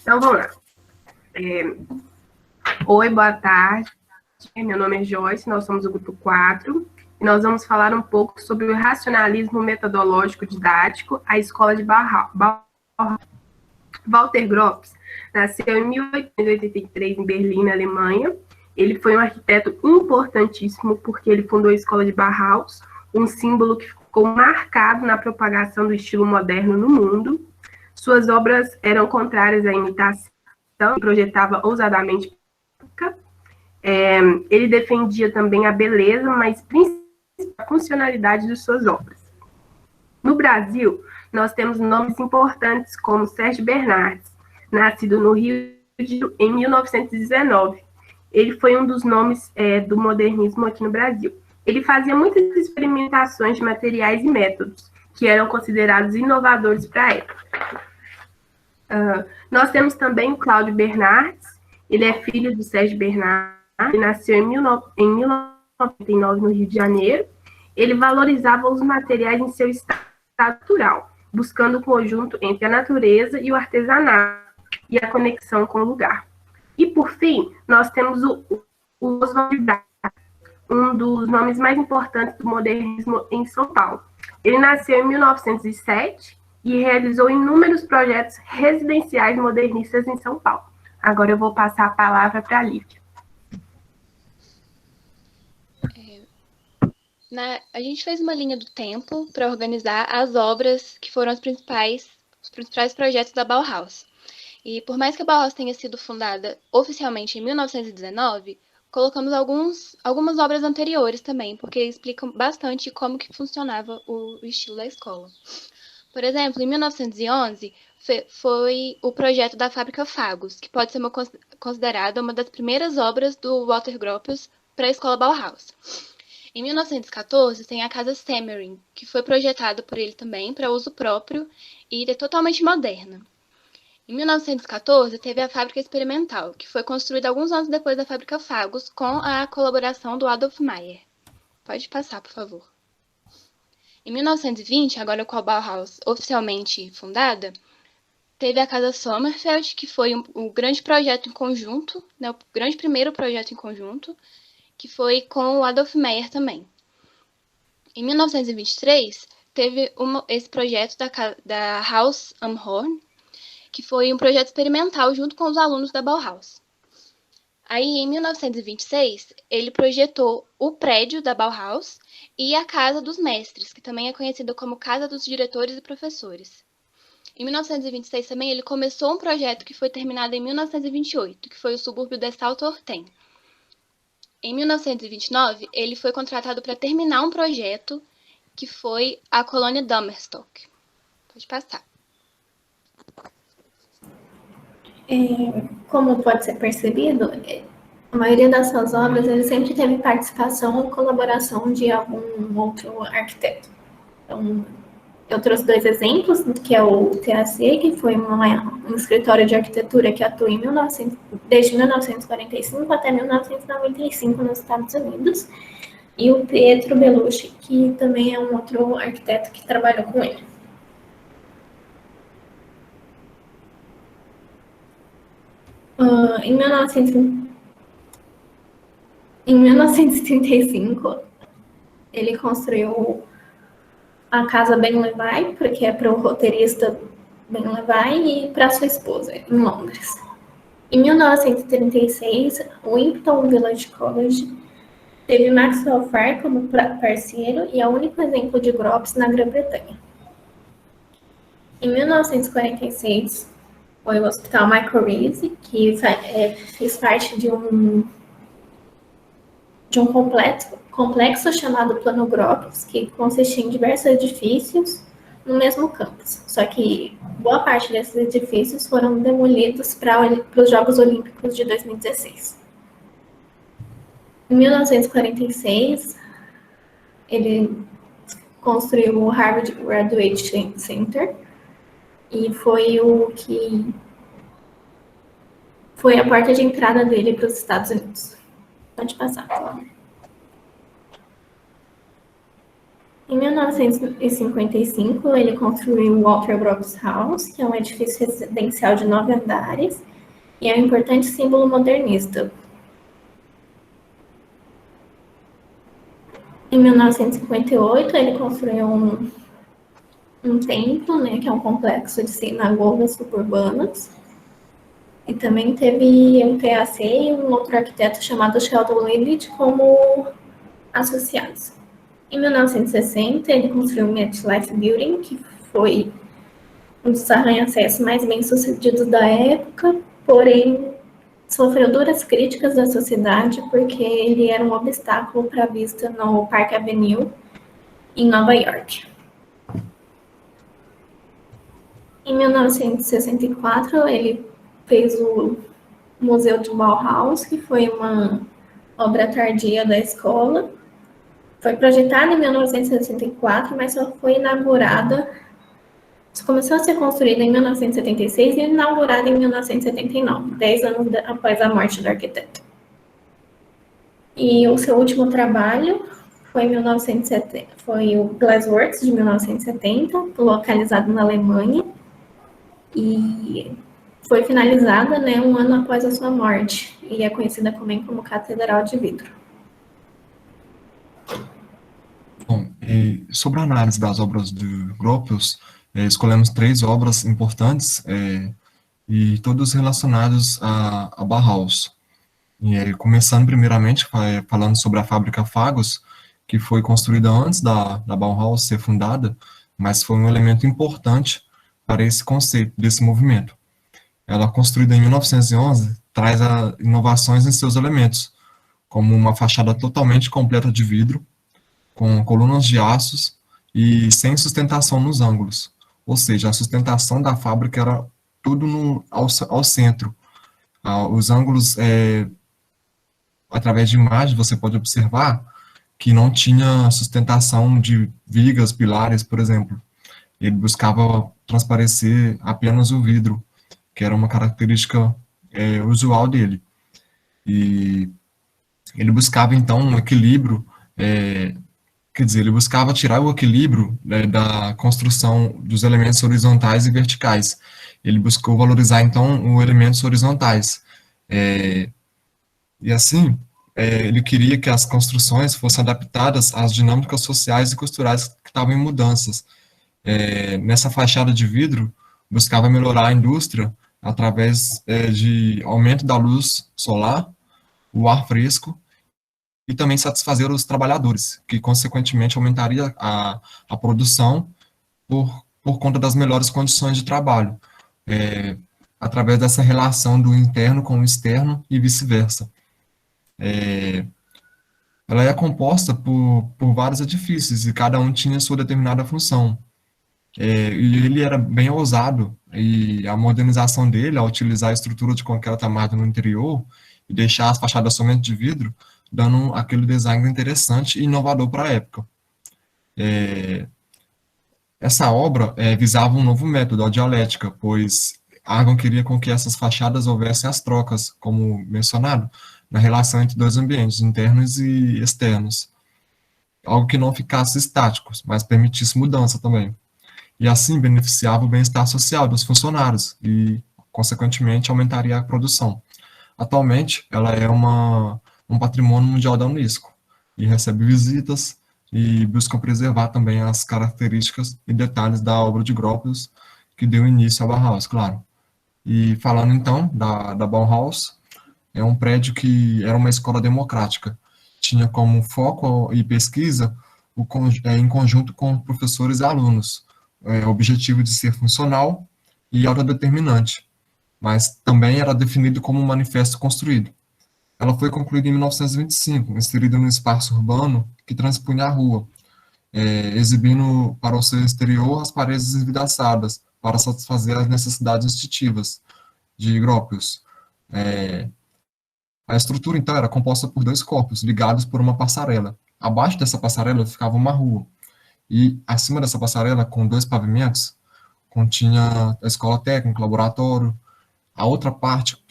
Então, vamos lá. Oi, boa tarde. Meu nome é Joyce, nós somos o grupo 4 e nós vamos falar um pouco sobre o racionalismo metodológico didático, a escola de Bauhaus. Walter Gropius nasceu em 1883 em Berlim, na Alemanha. Ele foi um arquiteto importantíssimo porque ele fundou a escola de Bauhaus, um símbolo que ficou marcado na propagação do estilo moderno no mundo. Suas obras eram contrárias à imitação e projetava ousadamente. Ele defendia também a beleza, mas principalmente a funcionalidade de suas obras. No Brasil, nós temos nomes importantes como Sérgio Bernardes, nascido no Rio de Janeiro em 1919. Ele foi um dos nomes do modernismo aqui no Brasil. Ele fazia muitas experimentações de materiais e métodos que eram considerados inovadores para a época. Nós temos também o Cláudio Bernardes. Ele é filho do Sérgio Bernardes, ele nasceu em 1999 no Rio de Janeiro. Ele valorizava os materiais em seu estado natural, buscando o conjunto entre a natureza e o artesanato e a conexão com o lugar. E, por fim, nós temos o Oswald Braga, um dos nomes mais importantes do modernismo em São Paulo. Ele nasceu em 1907 e realizou inúmeros projetos residenciais modernistas em São Paulo. Agora eu vou passar a palavra para a Lívia. A gente fez uma linha do tempo para organizar as obras que foram os principais projetos da Bauhaus. E por mais que a Bauhaus tenha sido fundada oficialmente em 1919, colocamos algumas obras anteriores também, porque explicam bastante como que funcionava o estilo da escola. Por exemplo, em 1911, foi o projeto da Fábrica Fagos, que pode ser considerada uma das primeiras obras do Walter Gropius para a escola Bauhaus. Em 1914, tem a Casa Semmering, que foi projetada por ele também para uso próprio e é totalmente moderna. Em 1914, teve a Fábrica Experimental, que foi construída alguns anos depois da Fábrica Fagos, com a colaboração do Adolf Meyer. Pode passar, por favor. Em 1920, agora com a Bauhaus oficialmente fundada, teve a Casa Sommerfeld, que foi um grande projeto em conjunto, né, o grande primeiro projeto em conjunto, que foi com o Adolf Meyer também. Em 1923, teve esse projeto da Haus am Horn, que foi um projeto experimental junto com os alunos da Bauhaus. Aí, em 1926, ele projetou o prédio da Bauhaus e a Casa dos Mestres, que também é conhecida como Casa dos Diretores e Professores. Em 1926 também ele começou um projeto que foi terminado em 1928, que foi o subúrbio de Salto-Horten. Em 1929, ele foi contratado para terminar um projeto que foi a colônia Dammerstock. Pode passar. Como pode ser percebido, a maioria das suas obras ele sempre teve participação ou colaboração de algum outro arquiteto. Então, eu trouxe 2 exemplos, que é o TAC, que foi um escritório de arquitetura que atua desde 1945 até 1995 nos Estados Unidos, e o Pietro Bellucci, que também é um outro arquiteto que trabalhou com ele. Em 1935, ele construiu a casa Ben Levy, porque é para o roteirista Ben Levy e para sua esposa, em Londres. Em 1936, o Impton Village College teve Maxwell Farr como parceiro e é o único exemplo de Gropius na Grã-Bretanha. Em 1946, foi o Hospital Michael Reese, que fez parte de um complexo chamado Plano Gropius, que consistia em diversos edifícios no mesmo campus. Só que boa parte desses edifícios foram demolidos para os Jogos Olímpicos de 2016. Em 1946, ele construiu o Harvard Graduate Center e foi a porta de entrada dele para os Estados Unidos. Pode passar, por favor. Em 1955, ele construiu o Walter Gropius House, que é um edifício residencial de 9 andares e é um importante símbolo modernista. Em 1958, ele construiu um templo, né, que é um complexo de sinagogas suburbanas. E também teve um PAC e um outro arquiteto chamado Sheldon Lillich como associados. Em 1960, ele construiu o MetLife Building, que foi um dos arranha-céus mais bem-sucedidos da época, porém sofreu duras críticas da sociedade porque ele era um obstáculo para a vista no Park Avenue, em Nova York. Em 1964, ele fez o Museu de Bauhaus, que foi uma obra tardia da escola. Foi projetada em 1964, mas só foi inaugurada, começou a ser construída em 1976 e inaugurada em 1979, 10 anos após a morte do arquiteto. E o seu último trabalho foi, foi o Glassworks, de 1970, localizado na Alemanha, e foi finalizada, né, um ano após a sua morte, e é conhecida também como Catedral de Vidro. Bom, e sobre a análise das obras de Gropius, escolhemos 3 obras importantes, e todos relacionados a Bauhaus. E começando primeiramente falando sobre a fábrica Fagos, que foi construída antes da Bauhaus ser fundada, mas foi um elemento importante para esse conceito, desse movimento. Ela, construída em 1911, traz inovações em seus elementos, como uma fachada totalmente completa de vidro, com colunas de aços e sem sustentação nos ângulos. Ou seja, a sustentação da fábrica era tudo ao centro. Os ângulos, através de imagens, você pode observar que não tinha sustentação de vigas, pilares, por exemplo. Ele buscava transparecer apenas o vidro, que era uma característica usual dele. E ele buscava, então, um equilíbrio, quer dizer, ele buscava tirar o equilíbrio, né, da construção dos elementos horizontais e verticais. Ele buscou valorizar, então, os elementos horizontais. E assim, ele queria que as construções fossem adaptadas às dinâmicas sociais e culturais que estavam em mudanças. Nessa fachada de vidro, buscava melhorar a indústria através de aumento da luz solar, o ar fresco, e também satisfazer os trabalhadores, que consequentemente aumentaria a produção por conta das melhores condições de trabalho, através dessa relação do interno com o externo e vice-versa. Ela é composta por vários edifícios, e cada um tinha sua determinada função. E ele era bem ousado, e a modernização dele, ao utilizar a estrutura de concreto armado no interior, e deixar as fachadas somente de vidro, dando aquele design interessante e inovador para a época. Essa obra visava um novo método, a dialética, pois Argon queria com que essas fachadas houvessem as trocas, como mencionado, na relação entre dois ambientes, internos e externos. Algo que não ficasse estático, mas permitisse mudança também. E assim beneficiava o bem-estar social dos funcionários e, consequentemente, aumentaria a produção. Atualmente, ela é um patrimônio mundial da Unesco e recebe visitas e busca preservar também as características e detalhes da obra de Gropius, que deu início à Bauhaus, claro. E falando então da Bauhaus, é um prédio que era uma escola democrática, tinha como foco e pesquisa em conjunto com professores e alunos, o objetivo de ser funcional e autodeterminante, mas também era definido como um manifesto construído. Ela foi concluída em 1925, inserida no espaço urbano que transpunha a rua, exibindo para o seu exterior as paredes esvidaçadas, para satisfazer as necessidades instintivas de Gropius. A estrutura, então, era composta por 2 corpos, ligados por uma passarela. Abaixo dessa passarela ficava uma rua, e acima dessa passarela, com 2 pavimentos, continha a escola técnica, laboratório. A outra parte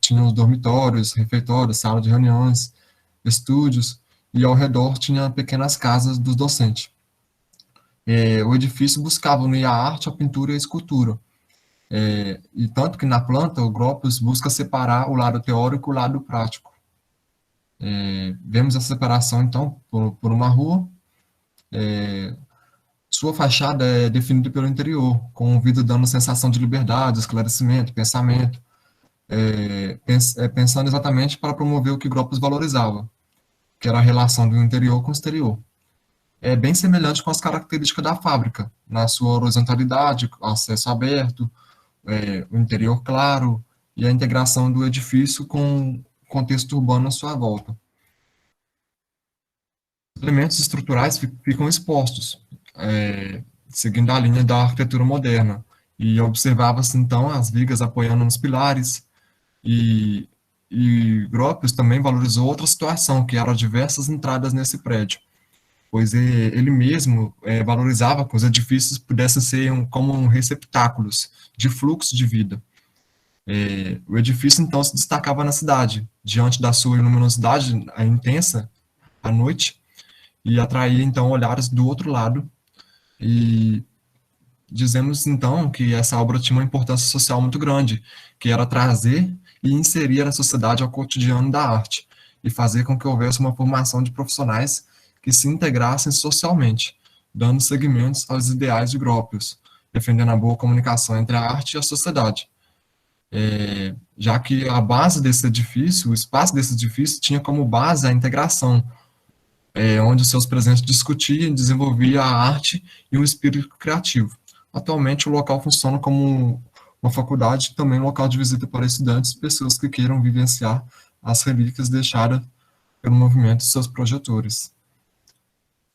tinha os dormitórios, refeitórios, sala de reuniões, estúdios, e ao redor tinha pequenas casas dos docentes. o edifício buscava unir a arte, a pintura e a escultura. E tanto que na planta, o Gropius busca separar o lado teórico e o lado prático. Vemos a separação, então, por uma rua. Sua fachada é definida pelo interior, com o vidro dando sensação de liberdade, esclarecimento, pensamento, pensando exatamente para promover o que Gropius valorizava, que era a relação do interior com o exterior. É bem semelhante com as características da fábrica, na sua horizontalidade, acesso aberto, o interior claro e a integração do edifício com o contexto urbano à sua volta. Os elementos estruturais ficam expostos, seguindo a linha da arquitetura moderna, e observava-se então as vigas apoiando nos pilares, e Gropius também valorizou outra situação, que eram diversas entradas nesse prédio, pois ele mesmo valorizava que os edifícios pudessem ser como receptáculos de fluxo de vida. O edifício, então, se destacava na cidade, diante da sua luminosidade intensa à noite, e atraía, então, olhares do outro lado, e dizemos, então, que essa obra tinha uma importância social muito grande, que era trazer e inserir a sociedade ao cotidiano da arte, e fazer com que houvesse uma formação de profissionais que se integrassem socialmente, dando seguimentos aos ideais de Gropius, defendendo a boa comunicação entre a arte e a sociedade. Já que a base desse edifício, o espaço desse edifício, tinha como base a integração, onde os seus presentes discutiam e desenvolviam a arte e um espírito criativo. Atualmente, o local funciona como uma faculdade e também um local de visita para estudantes e pessoas que queiram vivenciar as relíquias deixadas pelo movimento de seus projetores.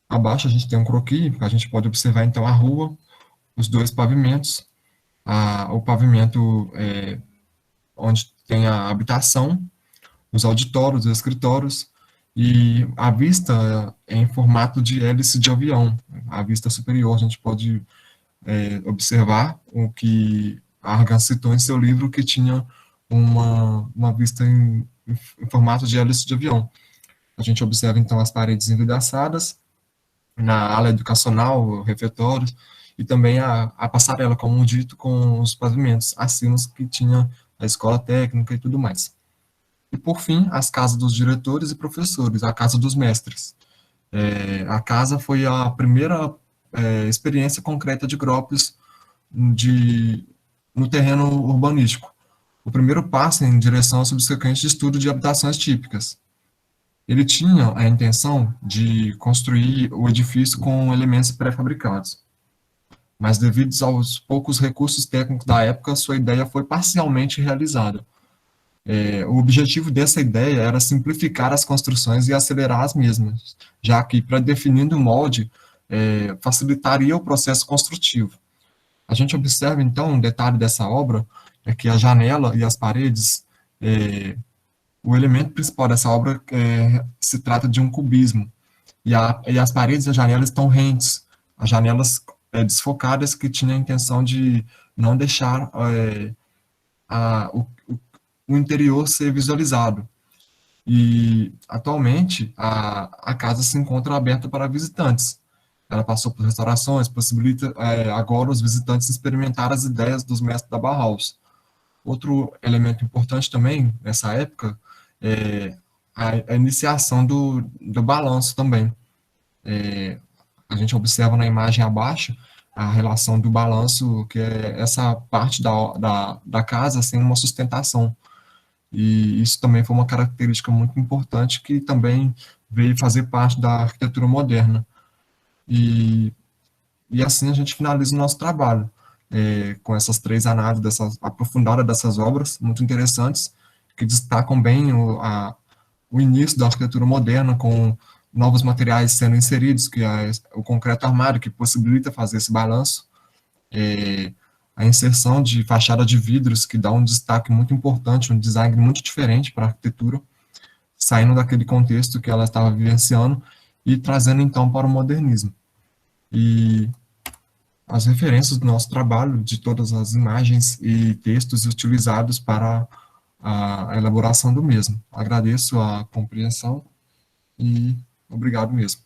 Abaixo a gente tem um croquis, a gente pode observar então a rua, os dois pavimentos, o pavimento onde tem a habitação, os auditórios, os escritórios, e a vista é em formato de hélice de avião. A vista superior a gente pode observar o que Argan citou em seu livro, que tinha uma vista em formato de hélice de avião. A gente observa então as paredes envidraçadas, na ala educacional, refeitórios, e também a passarela, como dito, com os pavimentos, assinos que tinha a escola técnica e tudo mais. E, por fim, as casas dos diretores e professores, a casa dos mestres. A casa foi a primeira experiência concreta de Gropius no terreno urbanístico. O primeiro passo em direção ao subsequente estudo de habitações típicas. Ele tinha a intenção de construir o edifício com elementos pré-fabricados, mas devido aos poucos recursos técnicos da época, sua ideia foi parcialmente realizada. O objetivo dessa ideia era simplificar as construções e acelerar as mesmas, já que, para definir o molde, facilitaria o processo construtivo. A gente observa, então, um detalhe dessa obra, é que a janela e as paredes, o elemento principal dessa obra se trata de um cubismo, e as paredes e as janelas estão rentes, as janelas desfocadas, que tinham a intenção de não deixar o interior ser visualizado. E, atualmente, a casa se encontra aberta para visitantes. Ela passou por restaurações, possibilita agora os visitantes experimentar as ideias dos mestres da Bauhaus. Outro elemento importante também, nessa época, é a iniciação do balanço também. A gente observa na imagem abaixo a relação do balanço, que é essa parte da casa sem uma sustentação. E isso também foi uma característica muito importante que também veio fazer parte da arquitetura moderna. E assim a gente finaliza o nosso trabalho, com essas três análises aprofundadas dessas obras, muito interessantes, que destacam bem o início da arquitetura moderna, com novos materiais sendo inseridos, que é o concreto armário, que possibilita fazer esse balanço, a inserção de fachada de vidros, que dá um destaque muito importante, um design muito diferente para a arquitetura, saindo daquele contexto que ela estava vivenciando e trazendo, então, para o modernismo. E as referências do nosso trabalho, de todas as imagens e textos utilizados para a elaboração do mesmo. Agradeço a compreensão e obrigado mesmo.